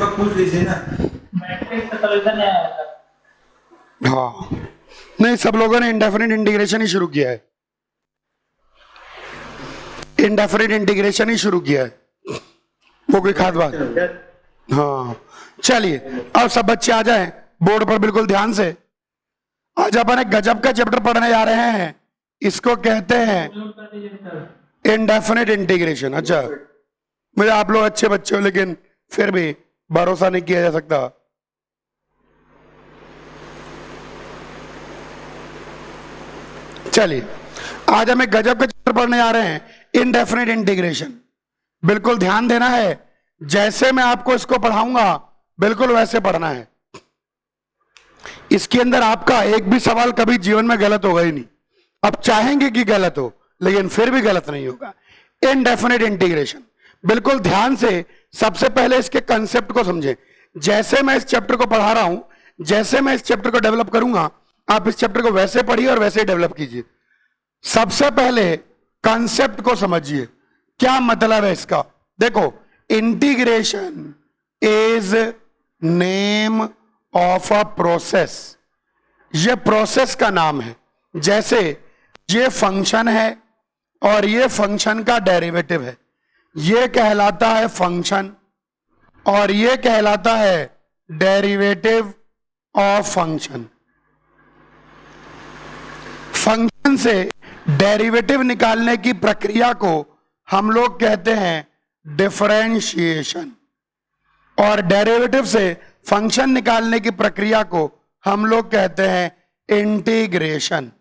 दीपक पूछ लीजिए ना। मैट्रिक्स का सॉल्यूशन है सर। हाँ, नहीं सब लोगों ने इंडेफिनिट इंटीग्रेशन ही शुरू किया है, इंडेफिनिट इंटीग्रेशन ही शुरू किया है, वो कोई खास बात। हाँ चलिए, अब सब बच्चे आ जाएं बोर्ड पर बिल्कुल ध्यान से। आज अपन एक गजब का चैप्टर पढ़ने जा रहे हैं, इसको कहते हैं इंडेफिनिट इंटीग्रेशन। अच्छा, मुझे आप लोग अच्छे बच्चे हो लेकिन फिर भी भरोसा नहीं किया जा सकता। चलिए, आज हम एक गजब का चैप्टर पढ़ने जा रहे हैं, इनडेफिनिट इंटीग्रेशन। बिल्कुल ध्यान देना है, जैसे मैं आपको इसको पढ़ाऊंगा बिल्कुल वैसे पढ़ना है। इसके अंदर आपका एक भी सवाल कभी जीवन में गलत होगा ही नहीं। अब चाहेंगे कि गलत हो लेकिन फिर भी गलत नहीं होगा। इनडेफिनिट इंटीग्रेशन, बिल्कुल ध्यान से सबसे पहले इसके कंसेप्ट को समझें। जैसे मैं इस चैप्टर को पढ़ा रहा हूं, जैसे मैं इस चैप्टर को डेवलप करूंगा, आप इस चैप्टर को वैसे पढ़िए और वैसे ही डेवलप कीजिए। सबसे पहले कंसेप्ट को समझिए, क्या मतलब है इसका। देखो, integration is name of a process, ये प्रोसेस का नाम है। जैसे ये फंक्शन है और ये फंक्शन का डेरिवेटिव है, ये कहलाता है फंक्शन और ये कहलाता है डेरिवेटिव ऑफ फंक्शन। फंक्शन से डेरिवेटिव निकालने की प्रक्रिया को हम लोग कहते हैं डिफरेंशिएशन, और डेरिवेटिव से फंक्शन निकालने की प्रक्रिया को हम लोग कहते हैं इंटीग्रेशन।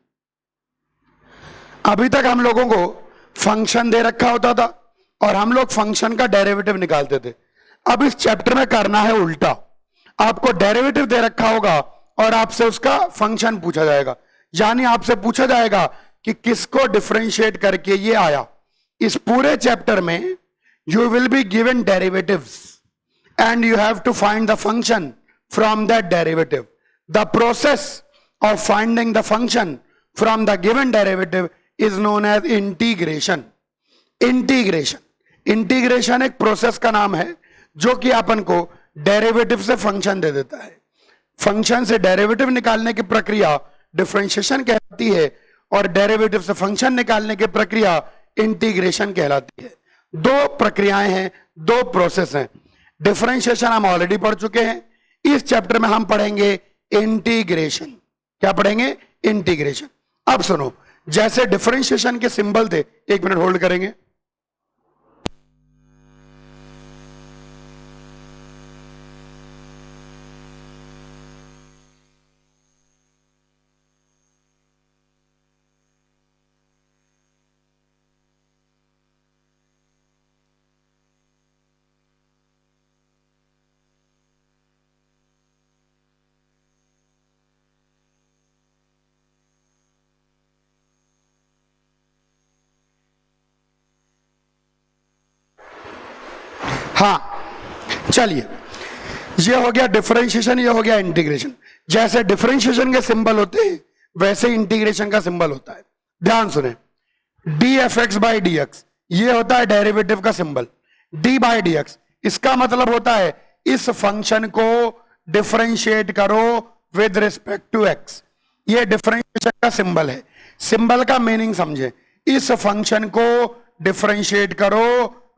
अभी तक हम लोगों को फंक्शन दे रखा होता था और हम लोग फंक्शन का डेरिवेटिव निकालते थे। अब इस चैप्टर में करना है उल्टा, आपको डेरिवेटिव दे रखा होगा और आपसे उसका फंक्शन पूछा जाएगा, यानी आपसे पूछा जाएगा कि किसको डिफरेंशिएट करके ये आया। इस पूरे चैप्टर में you will be given derivatives and you have to find the function from that derivative. The process of finding the function from the given derivative is known as integration. Integration एक process का नाम है जो कि अपन को derivative से function दे देता है। फंक्शन से डेरिवेटिव निकालने की प्रक्रिया डिफरेंशिएशन कहलाती है और डेरिवेटिव से फंक्शन निकालने की प्रक्रिया इंटीग्रेशन कहलाती है। दो प्रक्रियाएं हैं, दो प्रोसेस हैं। डिफरेंशिएशन हम ऑलरेडी पढ़ चुके हैं, इस चैप्टर में हम पढ़ेंगे इंटीग्रेशन। क्या पढ़ेंगे? इंटीग्रेशन। अब सुनो, जैसे डिफरेंशिएशन के सिंबल थे, एक मिनट होल्ड करेंगे। हाँ चलिए, ये हो गया डिफरेंशिएशन, ये हो गया इंटीग्रेशन। जैसे डिफरेंशिएशन के सिंबल होते हैं वैसे इंटीग्रेशन का सिंबल होता है। ध्यान सुने, D F x by D x, ये होता है डेरिवेटिव का symbol. D by D x, इसका मतलब होता है इस फंक्शन को डिफरेंशिएट करो विद रिस्पेक्ट टू एक्स। ये डिफरेंशिएशन का सिंबल है। सिंबल का मीनिंग समझे, इस फंक्शन को डिफरेंशिएट करो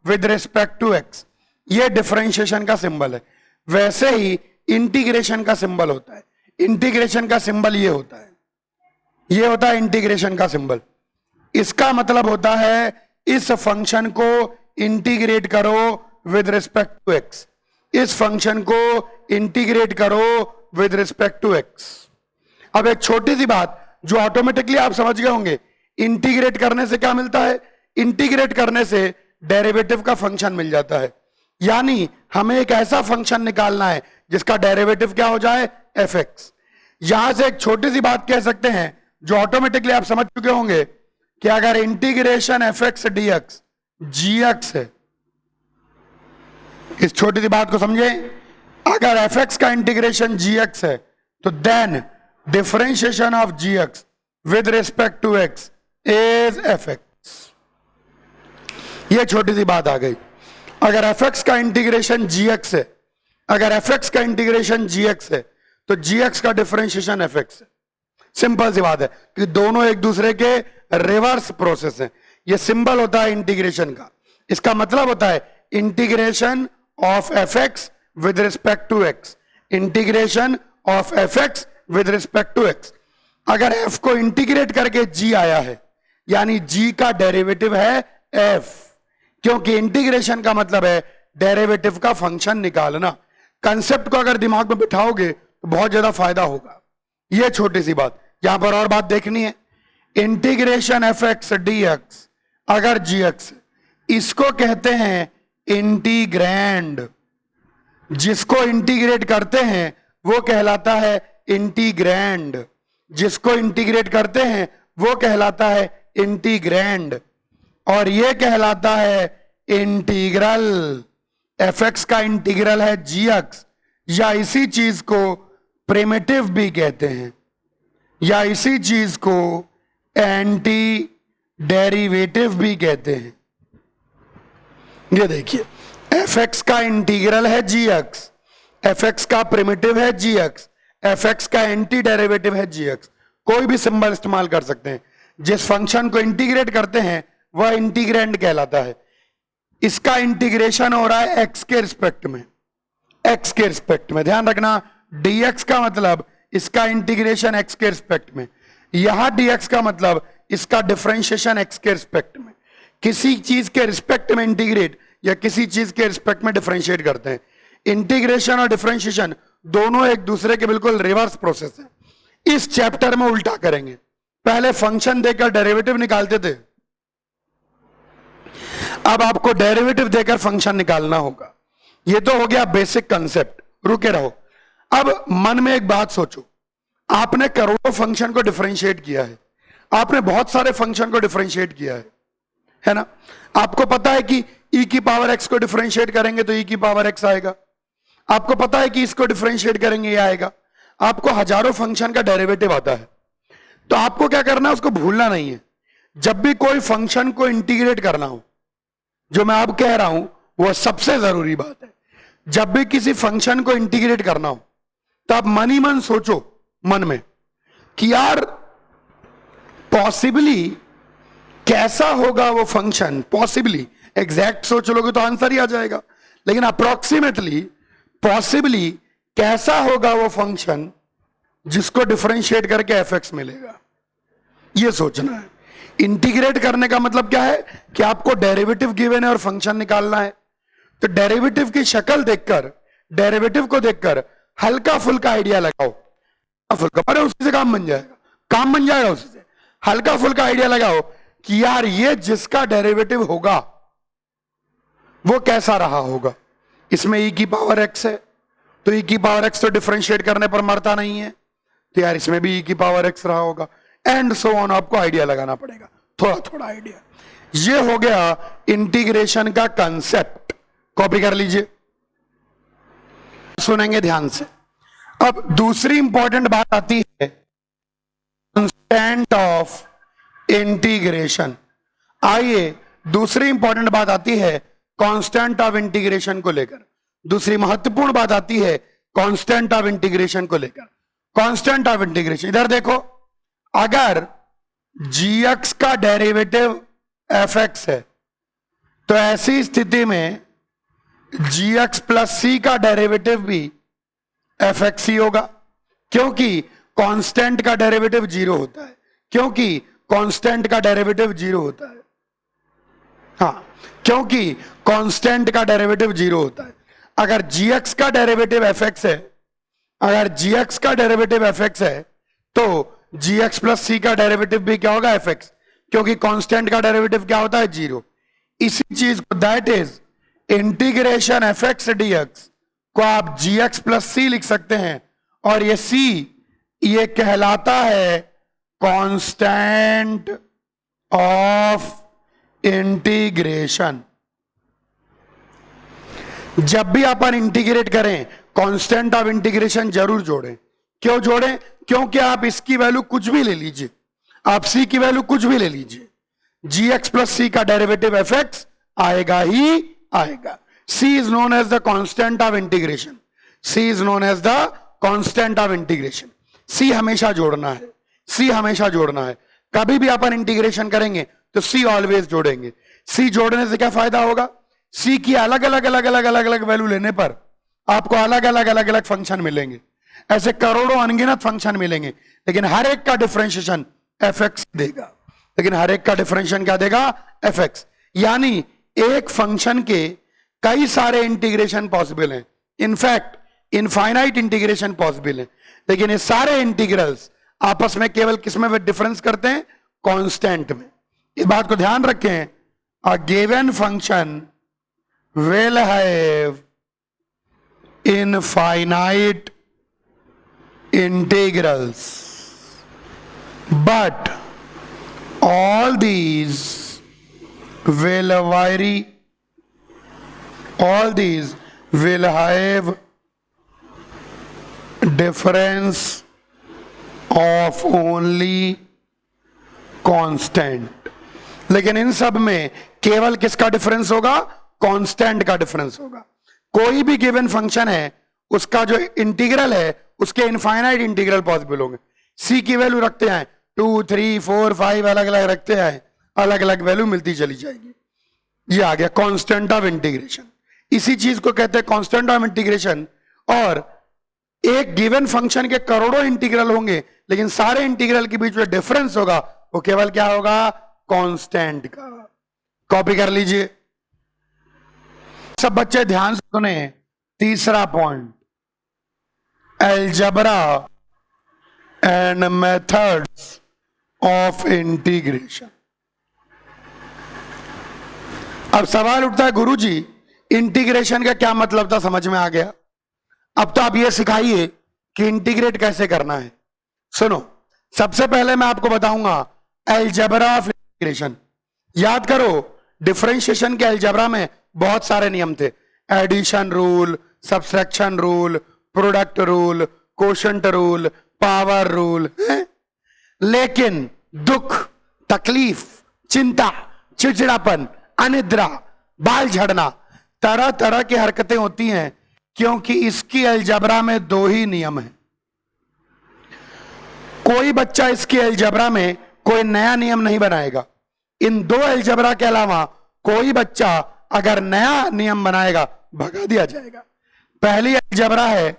विद रिस्पेक्ट टू एक्स, ये डिफरेंशिएशन का सिंबल है। वैसे ही इंटीग्रेशन का सिंबल होता है। इंटीग्रेशन का सिंबल ये होता है, ये होता है इंटीग्रेशन का सिंबल। इसका मतलब होता है इस फंक्शन को इंटीग्रेट करो विद रिस्पेक्ट टू एक्स, इस फंक्शन को इंटीग्रेट करो विद रिस्पेक्ट टू एक्स। अब एक छोटी सी बात जो ऑटोमेटिकली आप समझ गए होंगे, इंटीग्रेट करने से क्या मिलता है? इंटीग्रेट करने से डेरिवेटिव का फंक्शन मिल जाता है। यानी हमें एक ऐसा फंक्शन निकालना है जिसका डेरिवेटिव क्या हो जाए? F x. यहां से एक छोटी सी बात कह सकते हैं जो ऑटोमेटिकली आप समझ चुके होंगे कि अगर integration f x d x g x है, इस छोटी सी बात को समझे, अगर एफ एक्स का इंटीग्रेशन जी एक्स है तो then differentiation of g x with respect to x is f x. ये छोटी सी बात आ गई। अगर एफ एक्स का इंटीग्रेशन जी एक्स है अगर एफ एक्स का इंटीग्रेशन जी एक्स है तो जी एक्स का डिफरेंशिएशन एफ एक्स है। सिंपल सी बात है कि दोनों एक दूसरे के रिवर्स प्रोसेस हैं। ये सिंबल होता है इंटीग्रेशन का। इसका मतलब होता है integration of f x with respect to x, integration of f x with respect to x. अगर एफ को इंटीग्रेट करके जी आया है यानी जी का डेरिवेटिव है एफ, क्योंकि इंटीग्रेशन का मतलब है डेरिवेटिव का फंक्शन निकालना। कंसेप्ट को अगर दिमाग में बिठाओगे तो बहुत ज्यादा फायदा होगा। ये छोटी सी बात, यहां पर और बात देखनी है। Integration f x d x अगर जी एक्स, इसको कहते हैं इंटीग्रैंड। जिसको इंटीग्रेट करते हैं वो कहलाता है इंटीग्रैंड, जिसको इंटीग्रेट करते हैं वो कहलाता है इंटीग्रैंड, और ये कहलाता है इंटीग्रल। एफ एक्स का इंटीग्रल है जी एक्स, या इसी चीज को प्रिमिटिव भी कहते हैं, या इसी चीज को एंटी डेरिवेटिव भी कहते हैं। ये देखिए, एफ एक्स का इंटीग्रल है जी एक्स, एफ एक्स का प्रिमिटिव है जी एक्स, एफ एक्स का एंटी डेरिवेटिव है जी एक्स। कोई भी सिंबल इस्तेमाल कर सकते हैं। जिस फंक्शन को इंटीग्रेट करते हैं वह इंटीग्रैंड कहलाता है। इसका इंटीग्रेशन हो रहा है एक्स के रिस्पेक्ट में, एक्स के रिस्पेक्ट में। ध्यान रखना, dx का मतलब इसका इंटीग्रेशन एक्स के रिस्पेक्ट में, यहां dx का मतलब इसका डिफरेंशिएशन एक्स के रिस्पेक्ट में। किसी चीज के रिस्पेक्ट में इंटीग्रेट या किसी चीज के रिस्पेक्ट में डिफरेंशिएट करते हैं। इंटीग्रेशन और डिफरेंशिएशन दोनों एक दूसरे के बिल्कुल रिवर्स प्रोसेस है। इस चैप्टर में उल्टा करेंगे। पहले फंक्शन देकर डेरिवेटिव निकालते थे, अब आपको डेरिवेटिव देकर फंक्शन निकालना होगा। ये तो हो गया बेसिक कंसेप्ट, रुके रहो। अब मन में एक बात सोचो, आपने करोड़ों फंक्शन को डिफरेंशिएट किया है, आपने बहुत सारे फंक्शन को डिफरेंशिएट किया है ना। आपको पता है कि e की पावर x को डिफरेंशिएट करेंगे तो e की पावर x आएगा। आपको पता है कि इसको डिफरेंशिएट करेंगे ये आएगा। आपको हजारों फंक्शन का डेरिवेटिव आता है, तो आपको क्या करना है, उसको भूलना नहीं है। जब भी कोई फंक्शन को इंटीग्रेट करना हो, जो मैं अब कह रहा हूं वह सबसे जरूरी बात है। जब भी किसी फंक्शन को इंटीग्रेट करना हो तो आप मन ही मन सोचो मन में कि यार पॉसिबली कैसा होगा वो फंक्शन। पॉसिबली एग्जैक्ट सोच लोगे तो आंसर ही आ जाएगा, लेकिन अप्रोक्सीमेटली पॉसिबली कैसा होगा वो फंक्शन जिसको डिफरेंशिएट करके एफ एक्स मिलेगा, ये सोचना है। इंटीग्रेट करने का मतलब क्या है कि आपको डेरिवेटिव गिवन है और फंक्शन निकालना है। तो डेरिवेटिव की शक्ल देखकर, डेरिवेटिव को देखकर हल्का फुल्का आइडिया लगाओ, फुल्का, अरे उसी से काम बन जाएगा, काम बन जाएगा उसी से। हल्का फुल्का आइडिया लगाओ कि यार ये जिसका डेरिवेटिव होगा वो कैसा रहा होगा। इसमें e की पावर x है तो e की पावर x तो डिफरेंशिएट करने पर मरता नहीं है, तो यार इसमें भी e की पावर x रहा होगा, एंड सो ऑन। आपको आइडिया लगाना पड़ेगा, थोड़ा थोड़ा आइडिया। ये हो गया इंटीग्रेशन का कंसेप्ट, कॉपी कर लीजिए, सुनेंगे ध्यान से। अब दूसरी इंपॉर्टेंट बात आती है कांस्टेंट ऑफ इंटीग्रेशन। आइए दूसरी इंपॉर्टेंट बात आती है कांस्टेंट ऑफ इंटीग्रेशन को लेकर। दूसरी महत्वपूर्ण बात आती है कांस्टेंट ऑफ इंटीग्रेशन को लेकर। कांस्टेंट ऑफ इंटीग्रेशन, इधर देखो, अगर gx का डेरिवेटिव fx है तो ऐसी स्थिति में gx प्लस c का डेरिवेटिव भी fx ही होगा, क्योंकि कांस्टेंट का डेरिवेटिव जीरो होता है, क्योंकि कांस्टेंट का डेरिवेटिव जीरो होता है। हाँ, क्योंकि कांस्टेंट का डेरिवेटिव जीरो होता है। अगर gx का डेरिवेटिव fx है, अगर gx का डेरिवेटिव fx है तो gx प्लस c का डेरिवेटिव भी क्या होगा, fx, क्योंकि कांस्टेंट का डेरिवेटिव क्या होता है, जीरो। इसी चीज को, that is integration fx dx को आप gx प्लस c लिख सकते हैं, और ये c ये कहलाता है कांस्टेंट ऑफ इंटीग्रेशन। जब भी अपन इंटीग्रेट करें कांस्टेंट ऑफ इंटीग्रेशन जरूर जोड़ें। क्यों जोड़ें? क्योंकि आप इसकी वैल्यू कुछ भी ले लीजिए, आप c की वैल्यू कुछ भी ले लीजिए, gx प्लस c का डेरिवेटिव fx आएगा ही आएगा। c is known as the constant of integration. C is known as the constant of integration. सी हमेशा जोड़ना है, सी हमेशा जोड़ना है। कभी भी अपन इंटीग्रेशन करेंगे तो सी ऑलवेज जोड़ेंगे। सी जोड़ने से क्या फायदा होगा? सी की अलग अलग अलग अलग अलग अलग वैल्यू लेने पर आपको अलग अलग अलग अलग फंक्शन मिलेंगे। ऐसे करोड़ों अनगिनत फंक्शन मिलेंगे, लेकिन हर एक का डिफरेंशिएशन एफ एक्स देगा। लेकिन हर एक का डिफरेंशिएशन क्या देगा? F x. यानी एक फंक्शन के कई सारे इंटीग्रेशन पॉसिबल हैं, इनफैक्ट इनफाइनाइट इंटीग्रेशन पॉसिबल है। लेकिन ये सारे इंटीग्रल्स आपस में केवल किसमें वे डिफरेंस करते हैं? कांस्टेंट में। इस बात को ध्यान रखें, a given function will have infinite integrals, but all these will vary, all these will have difference of only constant। लेकिन इन सब में केवल किसका डिफरेंस होगा? कांस्टेंट का डिफरेंस होगा। कोई भी गिवन फंक्शन है उसका जो इंटीग्रल है उसके इनफाइनाइट इंटीग्रल पॉसिबल होंगे। सी की वैल्यू रखते हैं 2 3 4 5 अलग अलग रखते हैं, अलग अलग वैल्यू मिलती चली जाएगी। ये आ गया कांस्टेंट ऑफ इंटीग्रेशन। इसी चीज को कहते हैं कांस्टेंट ऑफ इंटीग्रेशन। और एक गिवन फंक्शन के करोड़ों इंटीग्रल होंगे, लेकिन सारे इंटीग्रल के बीच में डिफरेंस होगा वो केवल क्या होगा? कांस्टेंट का। कॉपी कर लीजिए सब बच्चे, ध्यान से सुने। तीसरा point, algebra and methods of integration. अब सवाल उठता है, गुरुजी इंटीग्रेशन का क्या मतलब था? समझ में आ गया। अब तो आप ये सिखाइए कि इंटीग्रेट कैसे करना है। सुनो, सबसे पहले मैं आपको बताऊंगा अलजेब्रा ऑफ इंटीग्रेशन। याद करो, डिफरेंशिएशन के अलजेब्रा में बहुत सारे नियम थे। Addition rule, subtraction rule, product rule, quotient rule, power rule. लेकिन दुख, तकलीफ, चिंता, चिड़चिड़ापन, अनिद्रा, बाल झड़ना, तरह तरह की हरकतें होती हैं, क्योंकि इसकी अलजेब्रा में 2 ही नियम हैं। कोई बच्चा इसकी अलजेब्रा में कोई नया नियम नहीं बनाएगा। इन 2 अलजेब्रा के अलावा कोई बच्चा अगर नया नियम बनाएगा भगा दिया जाएगा। पहली अलजेब्रा है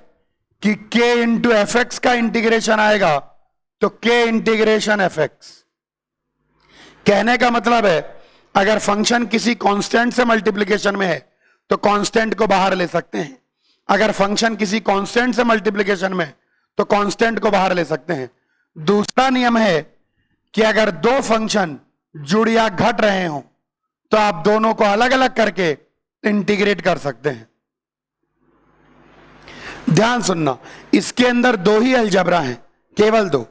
कि k इंटू एफ एक्स का इंटीग्रेशन आएगा तो k इंटीग्रेशन एफ एक्स। कहने का मतलब है अगर फंक्शन किसी कांस्टेंट से मल्टीप्लिकेशन में है तो कांस्टेंट को बाहर ले सकते हैं। अगर फंक्शन किसी कांस्टेंट से मल्टीप्लिकेशन में तो कांस्टेंट को बाहर ले सकते हैं। दूसरा नियम है कि अगर 2 फंक्शन जुड़ या घट रहे हो तो आप दोनों को अलग अलग करके इंटीग्रेट कर सकते हैं। ध्यान सुनना, इसके अंदर 2 ही अलजेब्रा हैं, केवल 2।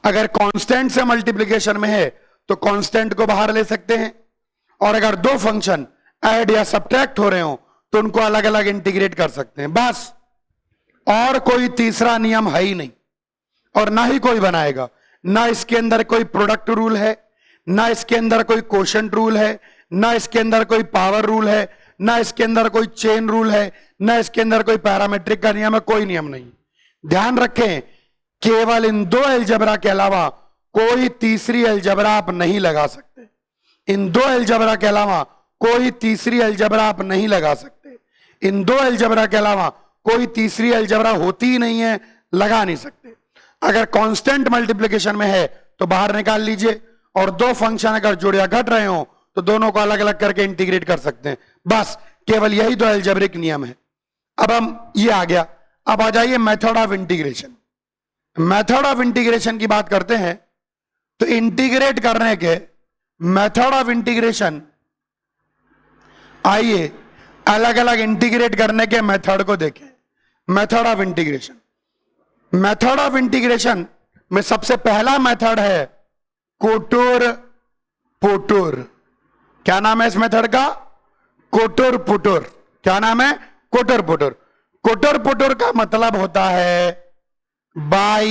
अगर कांस्टेंट से मल्टीप्लिकेशन में है तो कांस्टेंट को बाहर ले सकते हैं, और अगर 2 फंक्शन ऐड या सब्ट्रैक्ट हो रहे हो तो उनको अलग अलग इंटीग्रेट कर सकते हैं, बस। और कोई तीसरा नियम है ही नहीं, और ना ही कोई बनाएगा। ना इसके अंदर कोई प्रोडक्ट रूल है, ना इसके अंदर कोई कोशेंट रूल है, ना इसके अंदर कोई पावर रूल है, ना इसके अंदर कोई चेन रूल है, ना इसके अंदर कोई पैरामीट्रिक का नियम है, कोई नियम नहीं। ध्यान रखें, केवल इन 2 अलजेब्रा के अलावा कोई तीसरी अलजेब्रा आप नहीं लगा सकते। इन 2 अलजेब्रा के अलावा कोई तीसरी अलजेब्रा आप नहीं लगा सकते। इन 2 अलजेब्रा के अलावा कोई तीसरी अलजेब्रा होती ही नहीं है, लगा नहीं सकते। अगर कांस्टेंट मल्टीप्लिकेशन में है तो बाहर निकाल लीजिए, और 2 फंक्शन अगर जुड़ या घट रहे हो तो दोनों को अलग अलग करके इंटीग्रेट कर सकते हैं, बस। केवल यही 2 अलजेब्रिक नियम है। अब हम ये आ गया। अब आ जाइए method of integration. Method of integration की बात करते हैं तो इंटीग्रेट करने के मेथड ऑफ इंटीग्रेशन, आइए अलग अलग इंटीग्रेट करने के मेथड को देखें। Method of integration, method of integration में सबसे पहला मेथड है कोटोर पोटोर। क्या नाम है इस मेथड का? कोटोर पोटोर। क्या नाम है? कोटोर पोटोर। कोटोर पोटोर का मतलब होता है by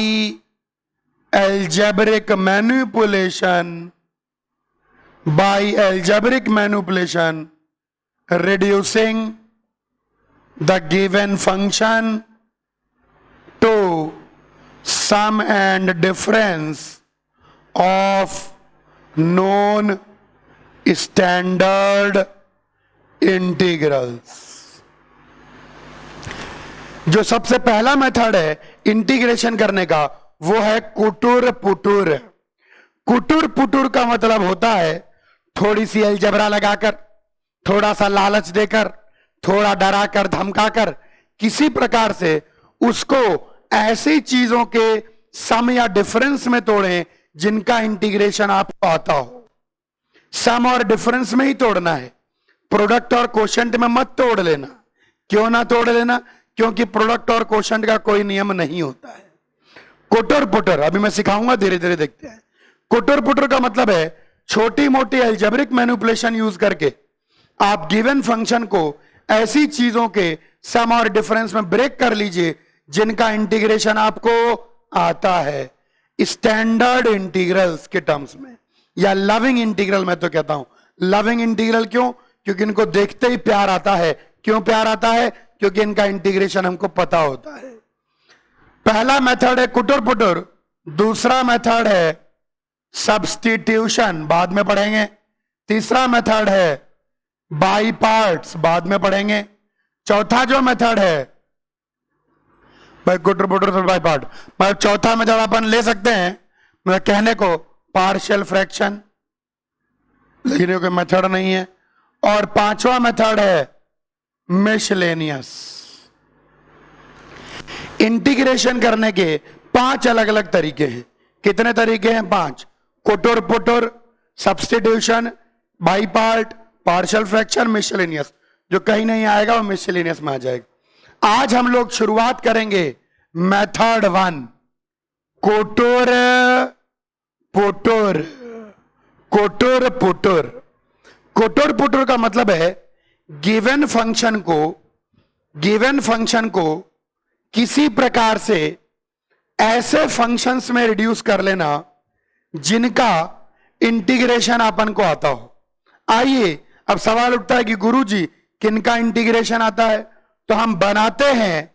algebraic manipulation, by algebraic manipulation reducing the given function sum and difference of non standard integrals. जो सबसे पहला मेथड है इंटीग्रेशन करने का वो है कुटुर पुटुर। कुटुर पुटुर का मतलब होता है थोड़ी सी अलजबरा लगाकर, थोड़ा सा लालच देकर, थोड़ा डराकर धमकाकर, किसी प्रकार से उसको ऐसी चीजों के सम या डिफरेंस में तोड़ें जिनका इंटीग्रेशन आपको आता हो। सम और डिफरेंस में ही तोड़ना है, प्रोडक्ट और कोशेंट में मत तोड़ लेना। क्यों ना तोड़ लेना? क्योंकि प्रोडक्ट और कोशेंट का कोई नियम नहीं होता है। कुटुर पुटुर अभी मैं सिखाऊंगा, धीरे धीरे देखते हैं। कुटुर पुटुर का मतलब है छोटी मोटी अलजेब्रिक मैनिपुलेशन यूज करके आप गिवन फंक्शन को ऐसी चीजों के सम और डिफरेंस में ब्रेक कर लीजिए जिनका इंटीग्रेशन आपको आता है। स्टैंडर्ड इंटीग्रल्स के टर्म्स में, या लविंग इंटीग्रल मैं तो कहता हूं। लविंग इंटीग्रल क्यों? क्योंकि इनको देखते ही प्यार आता है। क्यों प्यार आता है? क्योंकि इनका इंटीग्रेशन हमको पता होता है। पहला मेथड है कुटुर पुटुर, दूसरा मेथड है सब्स्टिट्यूशन, बाद में पढ़ेंगे। तीसरा मेथड है बाई पार्ट्स, बाद में पढ़ेंगे। चौथा जो मेथड है भाई कुटुर पुटुर फिर बाई पार्ट, मतलब चौथा मेथड अपन ले सकते हैं मतलब कहने को पार्शियल फ्रैक्शन, लेकिन कोई मेथड नहीं है। और पांचवा मेथड है मिसलेनियस। इंटीग्रेशन करने के 5 अलग अलग तरीके हैं। कितने तरीके हैं? 5। कुटुर पुटुर, substitution, by part, partial fraction, miscellaneous. जो कहीं नहीं आएगा वो मिसलेनियस में आ जाएगा। आज हम लोग शुरुआत करेंगे मेथड 1, कुटुर पुटुर। कुटुर पुटुर, कुटुर पुटुर का मतलब है गिवन फंक्शन को किसी प्रकार से ऐसे फंक्शंस में रिड्यूस कर लेना जिनका इंटीग्रेशन अपन को आता हो। आइए अब सवाल उठता है कि गुरुजी किनका इंटीग्रेशन आता है? तो हम बनाते हैं,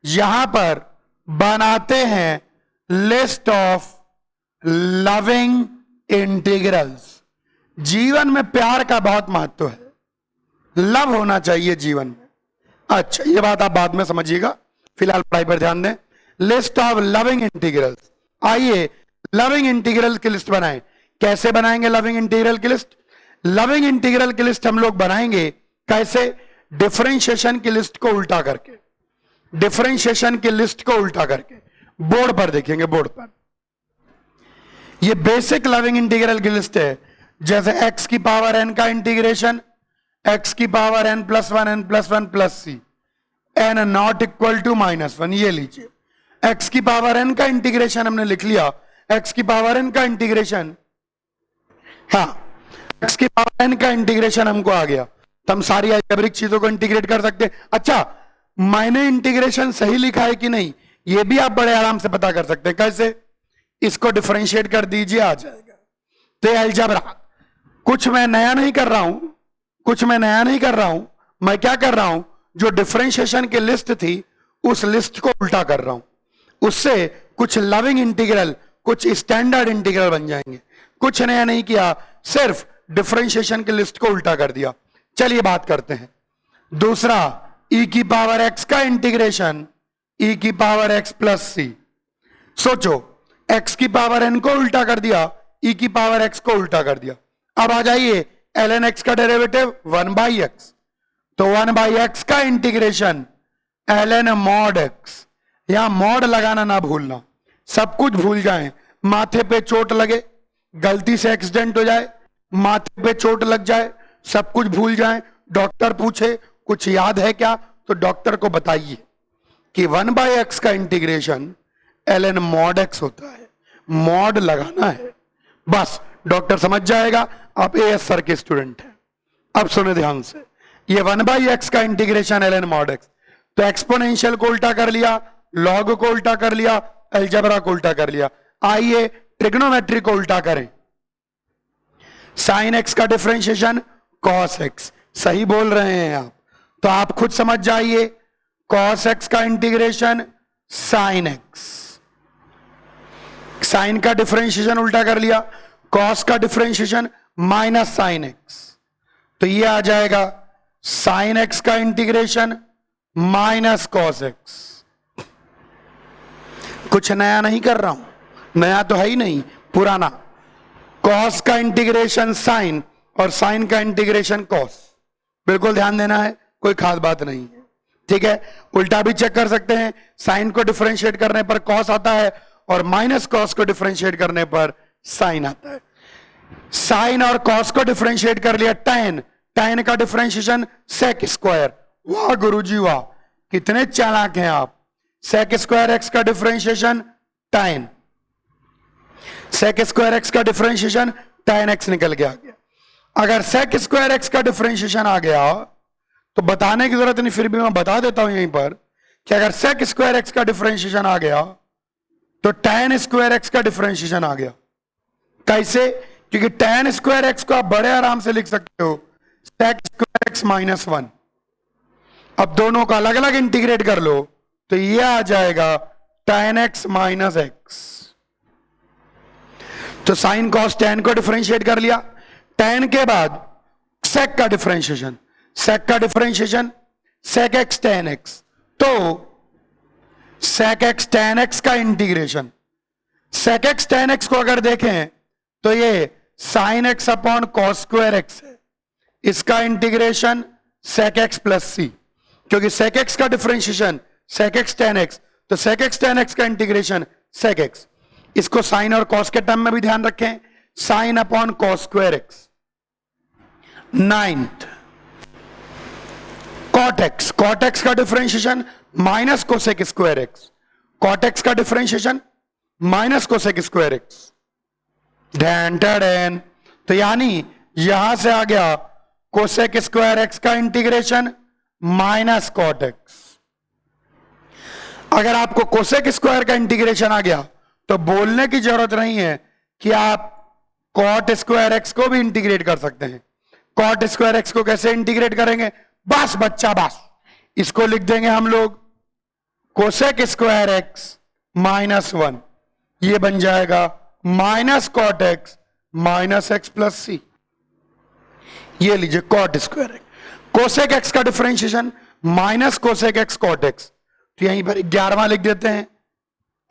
यहां पर बनाते हैं लिस्ट ऑफ लविंग इंटीग्रल्स। जीवन में प्यार का बहुत महत्व है, लव होना चाहिए जीवन में। अच्छा, ये बात आप बाद में समझिएगा, फिलहाल पढ़ाई पर ध्यान दें। List of loving integrals. आइए लविंग इंटीग्रल की लिस्ट बनाएं। कैसे बनाएंगे लविंग इंटीग्रल की लिस्ट? लविंग इंटीग्रल की लिस्ट हम लोग बनाएंगे कैसे? डिफरेंशिएशन की लिस्ट को उल्टा करके, डिफरेंशिएशन की लिस्ट को उल्टा करके। बोर्ड पर देखेंगे, बोर्ड पर ये बेसिक लविंग इंटीग्रल की लिस्ट है। जैसे x की पावर n का इंटीग्रेशन, x की power n + 1 n + 1 + c, n not equal to -1। ये लीजिए x की पावर n का इंटीग्रेशन हमने लिख लिया। x की पावर n का इंटीग्रेशन, हाँ x की पावर n का इंटीग्रेशन हमको आ गया, तो हम सारी अलजेब्रिक चीजों को इंटीग्रेट कर सकते हैं। अच्छा, मैंने इंटीग्रेशन सही लिखा है कि नहीं ये भी आप बड़े आराम से पता कर सकते हैं। कैसे? इसको डिफरेंशिएट कर दीजिए, आ जाएगा। तो अलजेब्रा, कुछ मैं नया नहीं कर रहा हूं, मैं क्या कर रहा हूं? जो डिफरेंशिएशन की लिस्ट थी उस लिस्ट को उल्टा कर रहा हूं। उससे कुछ लविंग इंटीग्रल, कुछ स्टैंडर्ड इंटीग्रल बन जाएंगे। कुछ नया नहीं किया, सिर्फ डिफरेंशिएशन की लिस्ट को उल्टा कर दिया। चलिए बात करते हैं दूसरा, e की पावर x का इंटीग्रेशन, e की पावर x + c। सोचो, x की पावर n को उल्टा कर दिया, e की पावर x को उल्टा कर दिया। अब आ जाइए ln x का डेरिवेटिव 1/x, तो 1/x का इंटीग्रेशन ln mod x। यहां मॉड लगाना ना भूलना, सब कुछ भूल जाएं। माथे पे चोट लगे, गलती से एक्सीडेंट हो जाए, माथे पे चोट लग जाए, सब कुछ भूल जाएं। डॉक्टर पूछे कुछ याद है क्या, तो डॉक्टर को बताइए कि 1/x का इंटीग्रेशन ln mod x होता है। मॉड लगाना है, बस डॉक्टर समझ जाएगा। आप AS सर के स्टूडेंट हैं। अब सुने ध्यान से, ये 1/x का इंटीग्रेशन ln mod x, तो एक्सपोनेंशियल को उल्टा कर लिया, लॉग को उल्टा कर लिया, अलजेब्रा को उल्टा कर लिया। आइए ट्रिग्नोमेट्री को उल्टा करें। sin x का डिफरेंशिएशन cos x, सही बोल रहे हैं आप, तो आप खुद समझ जाइए। cos x का इंटीग्रेशन sin x, साइन का डिफरेंशिएशन उल्टा कर लिया, कॉस का डिफरेंशिएशन माइनस साइन एक्स, तो ये आ जाएगा साइन एक्स का इंटीग्रेशन माइनस कॉस एक्स। कुछ नया नहीं कर रहा हूं, नया तो है ही नहीं, पुराना। कॉस का इंटीग्रेशन साइन और साइन का इंटीग्रेशन कॉस, बिल्कुल ध्यान देना है, कोई खास बात नहीं है, ठीक है। उल्टा भी चेक कर सकते हैं, साइन को डिफरेंशिएट करने पर कॉस आता है और माइनस कॉस को डिफरेंशिएट करने पर साइन आता है। साइन और कॉस को डिफरेंशिएट कर लिया tan, tan का डिफरेंशिएशन सेक स्क्वायर। वाह गुरुजी वाह, कितने चालाक हैं आप। सेक स्क्वायर एक्स का differentiation tan, sec square x का डिफरेंशिएशन tan एक्स निकल के आ गया। अगर सेक स्क्वायर एक्स का डिफरेंशिएशन आ गया तो बताने की जरूरत नहीं, फिर भी मैं बता देता हूं यहीं पर कि अगर सेक स्क्वायर एक्स का डिफरेंशिएशन आ गया तो tan स्क्वायर एक्स का डिफरेंशिएशन आ गया। कैसे? क्योंकि tan स्क्वायर एक्स को आप बड़े आराम से लिख सकते हो सेक स्क्वायर एक्स माइनस 1। अब दोनों का अलग अलग इंटीग्रेट कर लो तो ये आ जाएगा tan एक्स माइनस एक्स। तो साइन कॉस tan को डिफरेंशिएट कर लिया, tan के बाद सेक का डिफरेंशिएशन, सेक का differentiation sec x tan x, तो सेक एक्स tan एक्स का integration, sec x tan x को अगर देखें तो ये sine x upon cos square x है, इसका इंटीग्रेशन सेक एक्स प्लस सी, क्योंकि सेक एक्स का differentiation sec x tan x, तो सेक एक्स tan एक्स का इंटीग्रेशन सेक एक्स। इसको साइन और कॉस के टर्म में भी ध्यान रखें, sine upon cos square x. Ninth cot x, cot x का differentiation minus cosec square x, cot x का differentiation minus cosec square x. Then, तो यानी यहां से आ गया कोसेक स्क्वायर एक्स का इंटीग्रेशन माइनस कॉट एक्स। अगर आपको कोसेक स्क्वायर का इंटीग्रेशन आ गया तो बोलने की जरूरत नहीं है कि आप कॉट स्क्वायर एक्स को भी इंटीग्रेट कर सकते हैं। कॉट स्क्वायर एक्स को कैसे इंटीग्रेट करेंगे? बस बच्चा बस इसको लिख देंगे हम लोग कोसेक स्क्वायर एक्स माइनस 1, ये बन जाएगा minus cot x minus x plus C. ये लीजिए cot square x, cosec x का differentiation minus cosec x cot x, तो यहीं पर 11वां लिख देते हैं।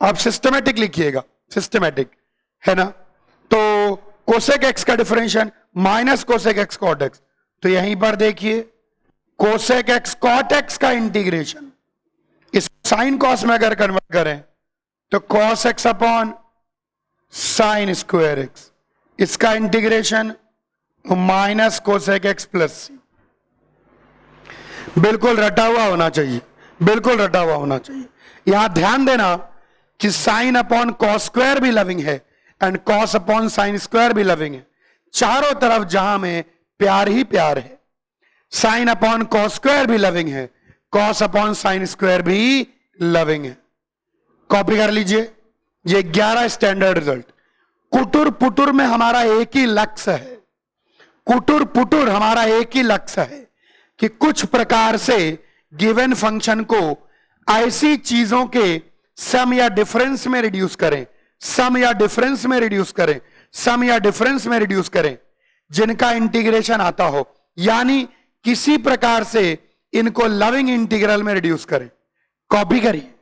आप सिस्टमेटिक लिखिएगा, सिस्टमेटिक है ना। तो कोसेक एक्स का differentiation minus cosec x cot x, तो यहीं पर देखिए कोसेक एक्स कॉट एक्स का इंटीग्रेशन इस साइन कॉस में अगर कन्वर्ट करें तो cos x upon sine square x, इसका integration minus cosec x plus C. बिल्कुल रटा हुआ होना चाहिए, बिल्कुल रटा हुआ होना चाहिए। यहां ध्यान देना कि साइन अपॉन कॉस स्क्वायर भी लविंग है and cos upon sine square भी लविंग है। चारों तरफ जहां में प्यार ही प्यार है। साइन अपॉन कॉस स्क्वायर भी लविंग है, कॉस अपॉन साइन स्क्वायर भी लविंग है। कॉपी कर लीजिए, ये 11 स्टैंडर्ड रिजल्ट। कुटुर पुटुर में हमारा एक ही लक्ष्य है, कुटुर पुटुर हमारा एक ही लक्ष्य है कि कुछ प्रकार से गिवन फंक्शन को ऐसी चीजों के सम या डिफरेंस में रिड्यूस करें, सम या डिफरेंस में रिड्यूस करें, सम या डिफरेंस में रिड्यूस करें जिनका इंटीग्रेशन आता हो, यानी किसी प्रकार से इनको लविंग इंटीग्रल में रिड्यूस करें। कॉपी करिए।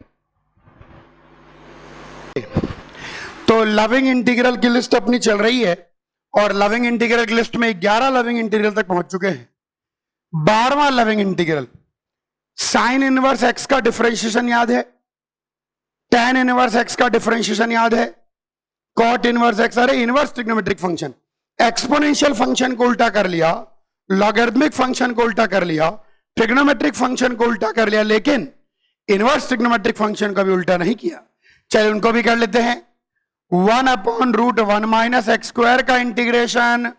तो लविंग इंटीग्रल की लिस्ट अपनी चल रही है और लविंग इंटीग्रल की लिस्ट में 11 लविंग इंटीग्रल तक पहुंच चुके हैं। 12वां loving integral, sine inverse x का डिफरेंशिएशन याद है, tan इनवर्स एक्स का डिफरेंशिएशन याद है, कॉट इनवर्स एक्स, अरे inverse trigonometric function, exponential function को उल्टा कर लिया, लॉगरिथमिक फंक्शन को उल्टा कर लिया, ट्रिग्नोमेट्रिक फंक्शन को उल्टा कर लिया, लेकिन इनवर्स ट्रिग्नोमेट्रिक फंक्शन का भी उल्टा नहीं किया। चलिए उनको भी कर लेते हैं। 1/√1 माइनस एक्स स्क्वायर का integration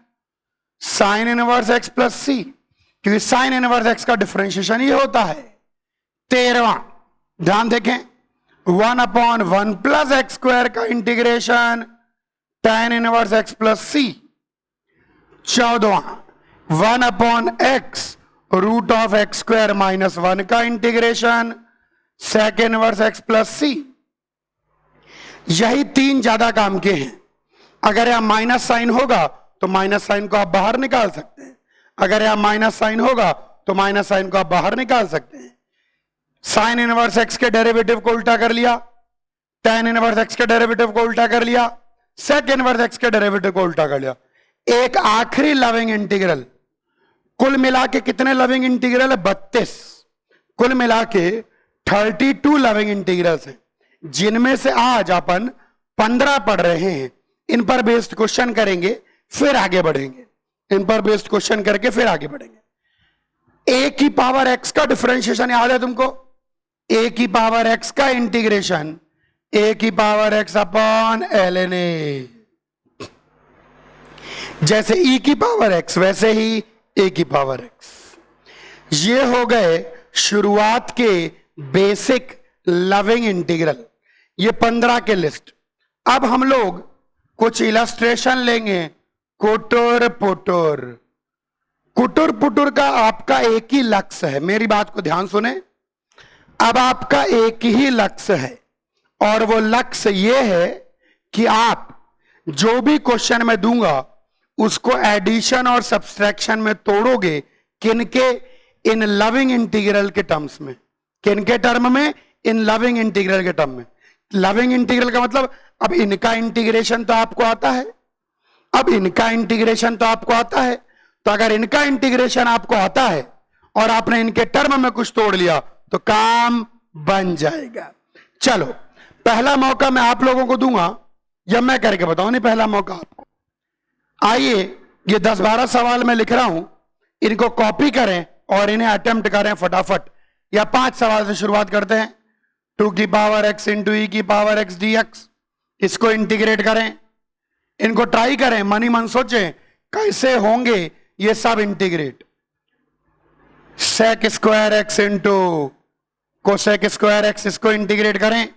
sine inverse x plus सी, क्योंकि साइन इनवर्स एक्स का डिफरेंशिएशन ये होता है। 13वां, ध्यान देखें, 1/1 प्लस एक्स स्क्वायर का integration tan inverse x plus C. 14वां, 1/x root of x square minus 1 का integration sec inverse x plus C. यही तीन ज्यादा काम के हैं। अगर यहां माइनस साइन होगा तो माइनस साइन को आप बाहर निकाल सकते हैं, अगर यहां माइनस साइन होगा तो माइनस साइन को आप बाहर निकाल सकते हैं। साइन इनवर्स एक्स के डेरिवेटिव को उल्टा कर लिया, tan इनवर्स एक्स के डेरिवेटिव को उल्टा कर लिया, सेक इनवर्स एक्स के डेरिवेटिव को उल्टा कर लिया। एक आखिरी लविंग इंटीग्रल, कुल मिला के कितने लविंग इंटीग्रल है? 32। कुल मिला के 32 लविंग इंटीग्रल्स हैं, जिनमें से आज अपन 15 पढ़ रहे हैं। इन पर बेस्ड क्वेश्चन करेंगे, फिर आगे बढ़ेंगे। इन पर बेस्ड क्वेश्चन करके फिर आगे बढ़ेंगे। ए की पावर एक्स का डिफरेंशिएशन याद है तुमको? ए की पावर एक्स का इंटीग्रेशन ए की power x upon l n a. जैसे ई की पावर एक्स वैसे ही ए की पावर एक्स। ये हो गए शुरुआत के बेसिक लविंग इंटीग्रल, ये 15 के लिस्ट। अब हम लोग कुछ इलस्ट्रेशन लेंगे। कुटुर पुटुर, कुटुर पुटुर का आपका एक ही लक्ष्य है, मेरी बात को ध्यान सुने। अब आपका एक ही लक्ष्य है, और वो लक्ष्य ये है कि आप जो भी क्वेश्चन मैं दूंगा उसको एडिशन और सब्सट्रैक्शन में तोड़ोगे। किनके? इन लविंग इंटीग्रल के टर्म्स में। किनके टर्म में? इन लविंग इंटीग्रल के टर्म में। लविंग इंटीग्रल का मतलब अब इनका इंटीग्रेशन तो आपको आता है, अब इनका इंटीग्रेशन तो आपको आता है। तो अगर इनका इंटीग्रेशन आपको आता है और आपने इनके टर्म में कुछ तोड़ लिया तो काम बन जाएगा। चलो, पहला मौका मैं आप लोगों को दूंगा, या मैं करके बताऊं? नहीं, पहला मौका आपको। आइए, ये 10-12 सवाल मैं लिख रहा हूं, इनको कॉपी करें और इन्हें अटेम्प्ट करें फटाफट। या 5 सवाल से शुरुआत करते हैं। 2 की पावर x इंटू ई की पावर x dx, इसको इंटीग्रेट करें, इनको ट्राई करें, मनी मन सोचें कैसे होंगे ये सब integrate. Sec square x into cosec square x, इसको इंटीग्रेट करें।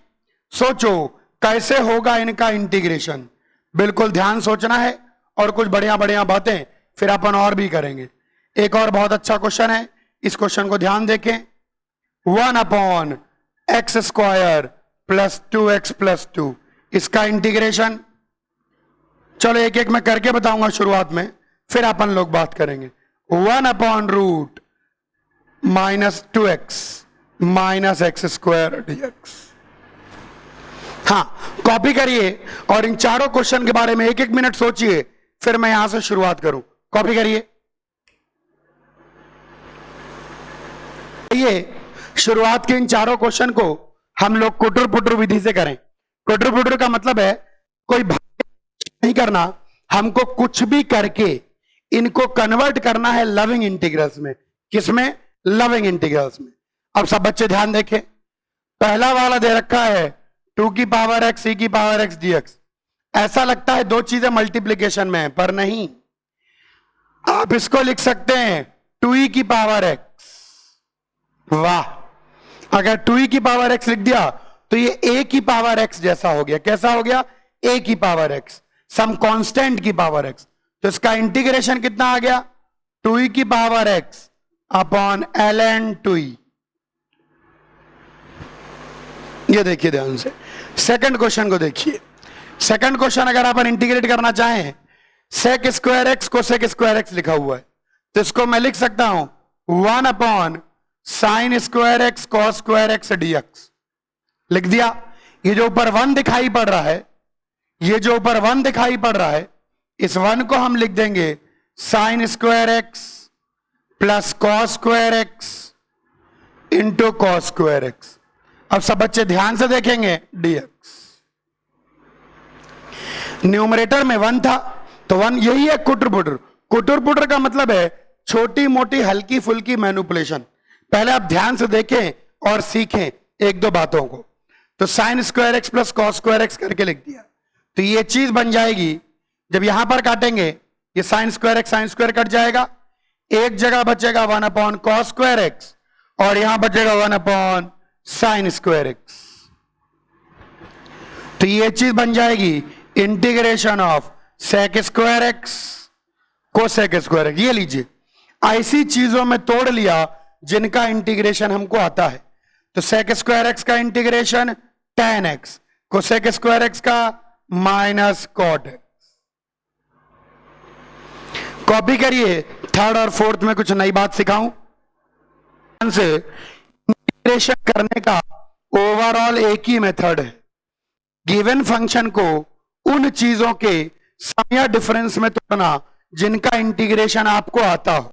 सोचो कैसे होगा इनका इंटीग्रेशन, बिल्कुल ध्यान सोचना है। और कुछ बढ़िया बढ़िया बातें फिर अपन और भी करेंगे। एक और बहुत अच्छा क्वेश्चन है, इस क्वेश्चन को ध्यान देखें। 1/x square plus 2x plus 2, इसका इंटीग्रेशन। चलो एक एक मैं करके बताऊंगा शुरुआत में, फिर अपन लोग बात करेंगे। 1/रूट minus 2x minus x square dx। हाँ, कॉपी करिए और इन चारों क्वेश्चन के बारे में 1-1 मिनट सोचिए, फिर मैं यहां से शुरुआत करूं। कॉपी करिए। ये शुरुआत के इन चारों क्वेश्चन को हम लोग कुटुर पुटुर विधि से करें। कुटुर पुटुर का मतलब है कोई नहीं करना, हमको कुछ भी करके इनको कन्वर्ट करना है लविंग इंटीग्रल्स में। किसमें? लविंग इंटीग्रल्स में। अब सब बच्चे ध्यान देखें। पहला वाला दे रखा है 2 की पावर एक्स ई की पावर एक्स dx। ऐसा लगता है दो चीजें मल्टीप्लीकेशन में है, पर नहीं। आप इसको लिख सकते हैं 2e की पावर एक्स। वाह, अगर 2e की पावर एक्स लिख दिया तो ये a की पावर एक्स जैसा हो गया। कैसा हो गया? a की पावर एक्स, सम कांस्टेंट की पावर एक्स। तो इसका इंटीग्रेशन कितना आ गया? 2e की power x upon ln 2e। ये देखिए ध्यान से। सेकंड क्वेश्चन को देखिए। सेकंड क्वेश्चन अगर अपन इंटीग्रेट करना चाहें, सेक स्क्वायर एक्स को सेक स्क्वायर एक्स लिखा हुआ है, तो इसको मैं लिख सकता हूं 1 sign square x cos square x dx। लिख दिया। ये जो ऊपर 1 दिखाई पड़ रहा है, ये जो ऊपर 1 दिखाई पड़ रहा है, इस 1 को हम लिख देंगे sign square x plus cos square x into cos square x. अब सब बच्चे ध्यान से देखेंगे, dx। न्यूमरेटर में 1 था तो 1, यही है कुटुर पुटुर। कुटुर पुटुर का मतलब है छोटी मोटी हल्की फुल्की मैनिपुलेशन। पहले आप ध्यान से देखें और सीखें 1-2 बातों को। तो sign square x plus cos square x करके लिख दिया, तो ये चीज बन जाएगी। जब यहां पर काटेंगे, ये साइन स्क्वायर कट जाएगा, एक जगह बचेगा 1 कॉस स्क्वायर एक्स और यहां बचेगा 1 साइन स्क्वायर एक्स। तो ये चीज बन जाएगी integration of sec square x cosec square x. ये लीजिए, ऐसी चीजों में तोड़ लिया जिनका इंटीग्रेशन हमको आता है। तो सेक स्क्वायर एक्स का integration tan x, cosec square x का माइनस कॉट एक्स। कॉपी करिए, थर्ड और फोर्थ में कुछ नई बात सिखाऊं से। इंटीग्रेशन करने का ओवरऑल एक ही मेथड है, गिवन फंक्शन को उन चीजों के सम या डिफरेंस में तोड़ना जिनका इंटीग्रेशन आपको आता हो,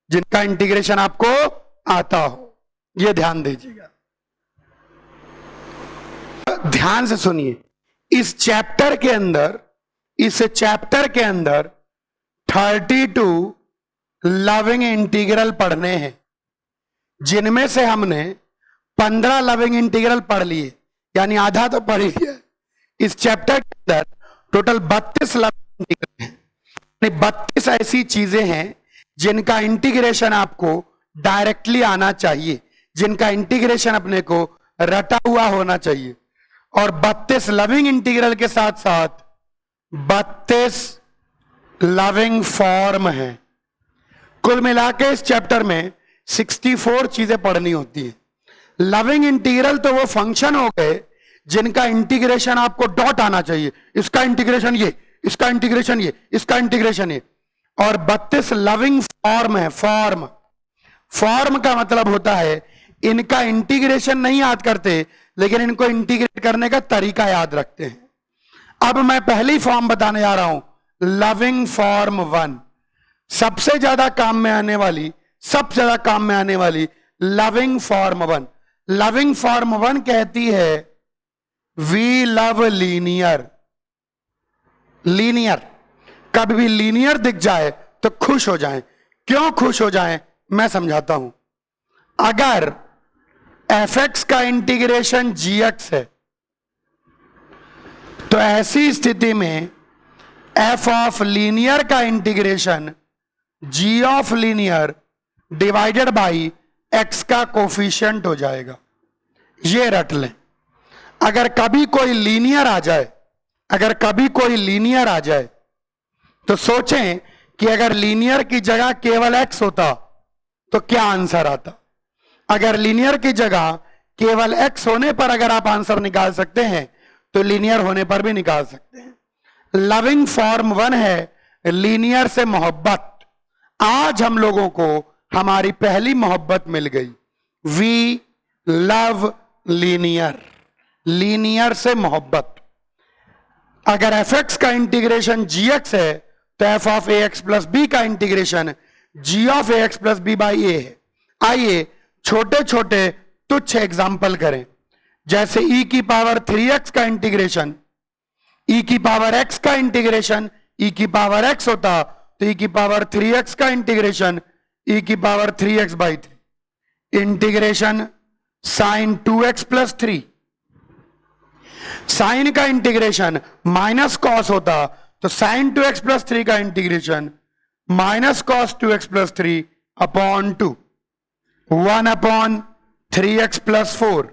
जिनका इंटीग्रेशन आपको आता हो। यह ध्यान दीजिएगा, ध्यान से सुनिए। इस चैप्टर के अंदर 32 लविंग इंटीग्रल पढ़ने हैं, जिनमें से हमने 15 लविंग इंटीग्रल पढ़ लिए, यानी आधा तो पढ़ लिया। इस चैप्टर के अंदर टोटल 32 लविंग इंटीग्रल हैं, 32 ऐसी चीजें हैं जिनका इंटीग्रेशन आपको डायरेक्टली आना चाहिए, जिनका इंटीग्रेशन अपने को रटा हुआ होना चाहिए। और 32 लविंग इंटीग्रल के साथ साथ 32 लविंग फॉर्म है। कुल मिलाकर इस चैप्टर में 64 चीजें पढ़नी होती है। लविंग इंटीग्रल तो वो फंक्शन हो गए जिनका इंटीग्रेशन आपको डॉट आना चाहिए, इसका इंटीग्रेशन ये, इसका इंटीग्रेशन ये, इसका इंटीग्रेशन ये। और 32 लविंग फॉर्म है। फॉर्म का मतलब होता है इनका इंटीग्रेशन नहीं याद करते, लेकिन इनको इंटीग्रेट करने का तरीका याद रखते हैं। अब मैं पहली फॉर्म बताने जा रहा हूं, लविंग फॉर्म 1। सबसे ज्यादा काम में आने वाली लविंग फॉर्म 1। लविंग फॉर्म 1 कहती है वी लव लीनियर। कभी भी लीनियर दिख जाए तो खुश हो जाएं। क्यों खुश हो जाएं, मैं समझाता हूं। अगर fx का इंटीग्रेशन gx है, तो ऐसी स्थिति में f ऑफ लीनियर का integration g of linear divided by x का कोफिशिएंट हो जाएगा। ये रट लें। अगर कभी कोई लीनियर आ जाए तो सोचें कि अगर लीनियर की जगह केवल x होता तो क्या आंसर आता। अगर लीनियर की जगह केवल x होने पर अगर आप आंसर निकाल सकते हैं तो लीनियर होने पर भी निकाल सकते हैं। लविंग फॉर्म 1 है लीनियर से मोहब्बत। आज हम लोगों को हमारी पहली मोहब्बत मिल गई। वी लव लीनियर से मोहब्बत। अगर fx का इंटीग्रेशन gx है तो f of ax plus b का integration g of ax plus b by a है। आइए छोटे छोटे तुच्छ एग्जाम्पल करें, जैसे e की पावर 3x का इंटीग्रेशन, e की पावर x का इंटीग्रेशन e की पावर x होता तो e की पावर 3x का इंटीग्रेशन e की power 3x by 3। Integration sine 2x plus 3। Sine का इंटीग्रेशन माइनस कॉस होता तो साइन 2x प्लस 3 का integration minus cos 2x plus 3 upon 2। 1 upon 3x plus 4।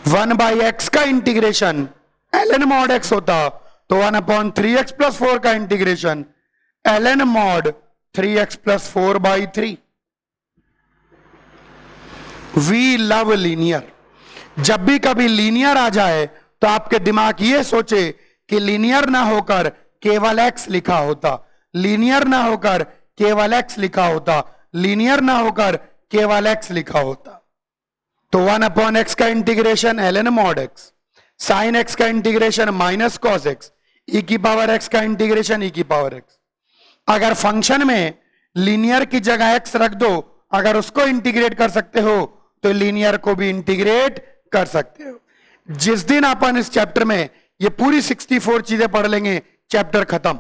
1 by x का इंटीग्रेशन ln मॉड x होता तो 1 upon 3x plus 4 का integration ln mod 3x plus 4 by 3। We love linear. जब भी कभी लीनियर आ जाए तो आपके दिमाग ये सोचे कि लीनियर ना होकर केवल x लिखा होता, लीनियर ना होकर केवल x लिखा होता, लीनियर ना होकर केवल x लिखा होता। तो 1 अपॉन एक्स का integration ln mod x, sine x का integration minus cos x, e की पावर x का इंटीग्रेशन e की पावर x। अगर फंक्शन में लीनियर की जगह x रख दो, अगर उसको इंटीग्रेट कर सकते हो तो लीनियर को भी इंटीग्रेट कर सकते हो। जिस दिन अपन इस चैप्टर में ये पूरी 64 चीजें पढ़ लेंगे, चैप्टर खत्म।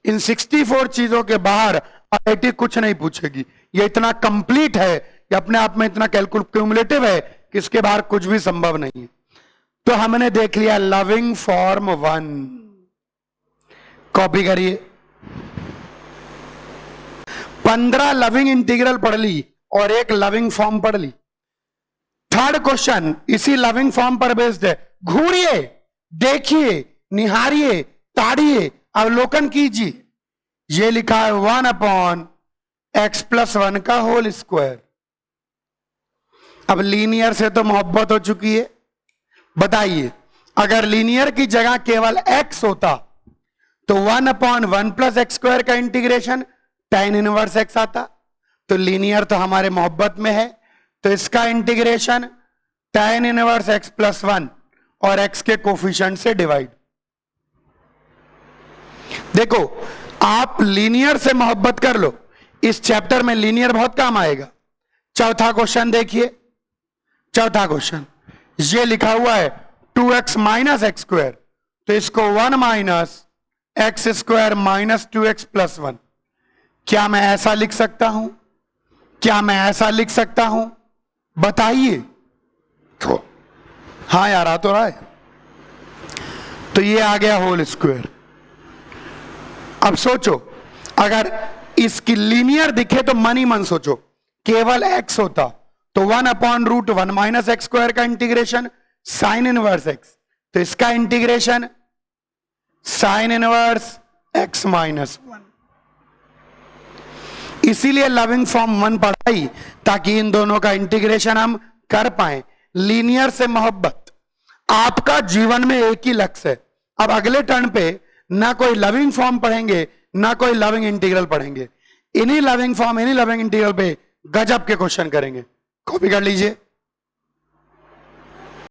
इन 64 चीजों के बाहर आईआईटी कुछ नहीं पूछेगी। ये इतना कंप्लीट है, ये अपने आप में इतना क्यूमुलेटिव है कि इसके बाहर कुछ भी संभव नहीं है। तो हमने देख लिया लविंग फॉर्म 1। कॉपी करिए। 15 लविंग इंटीग्रल पढ़ ली और एक लविंग फॉर्म पढ़ ली। थर्ड क्वेश्चन इसी लविंग फॉर्म पर बेस्ड है। घूरिए, देखिए, निहारिए, ताड़िए, अवलोकन कीजिए। ये लिखा है 1 अपॉन एक्स प्लस 1 का होल स्क्वायर। अब लीनियर से तो मोहब्बत हो चुकी है, बताइए, अगर लीनियर की जगह केवल x होता तो 1/1 प्लस एक्स स्क्वायर का इंटीग्रेशन tan इनवर्स x आता। तो लीनियर तो हमारे मोहब्बत में है, तो इसका integration tan inverse x plus 1 और x के कोफिशिएंट से डिवाइड। देखो, आप लीनियर से मोहब्बत कर लो, इस चैप्टर में लीनियर बहुत काम आएगा। चौथा क्वेश्चन देखिए, चौथा क्वेश्चन ये लिखा हुआ है 2x माइनस एक्स स्क्वायर, तो इसको 1 minus x square minus 2x plus 1। क्या मैं ऐसा लिख सकता हूं? क्या मैं ऐसा लिख सकता हूं? बताइए। तो हाँ यार, आ तो रहा है। तो ये आ गया होल स्क्वायर। अब सोचो, अगर इसकी लीनियर दिखे तो मन ही मन सोचो, केवल x होता तो 1/√1 माइनस एक्स स्क्वायर का इंटीग्रेशन साइन इनवर्स x, तो इसका integration sine inverse x minus 1। इसीलिए लविंग फॉर्म 1 पढ़ाई, ताकि इन दोनों का इंटीग्रेशन हम कर पाए। लीनियर से मोहब्बत। आपका जीवन में एक ही लक्ष्य है। अब अगले टर्न पे ना कोई लविंग फॉर्म पढ़ेंगे, ना कोई लविंग इंटीग्रल पढ़ेंगे। इन्हीं लविंग फॉर्म, इन्हीं लविंग इंटीग्रल पे गजब के क्वेश्चन करेंगे। कॉपी कर लीजिए।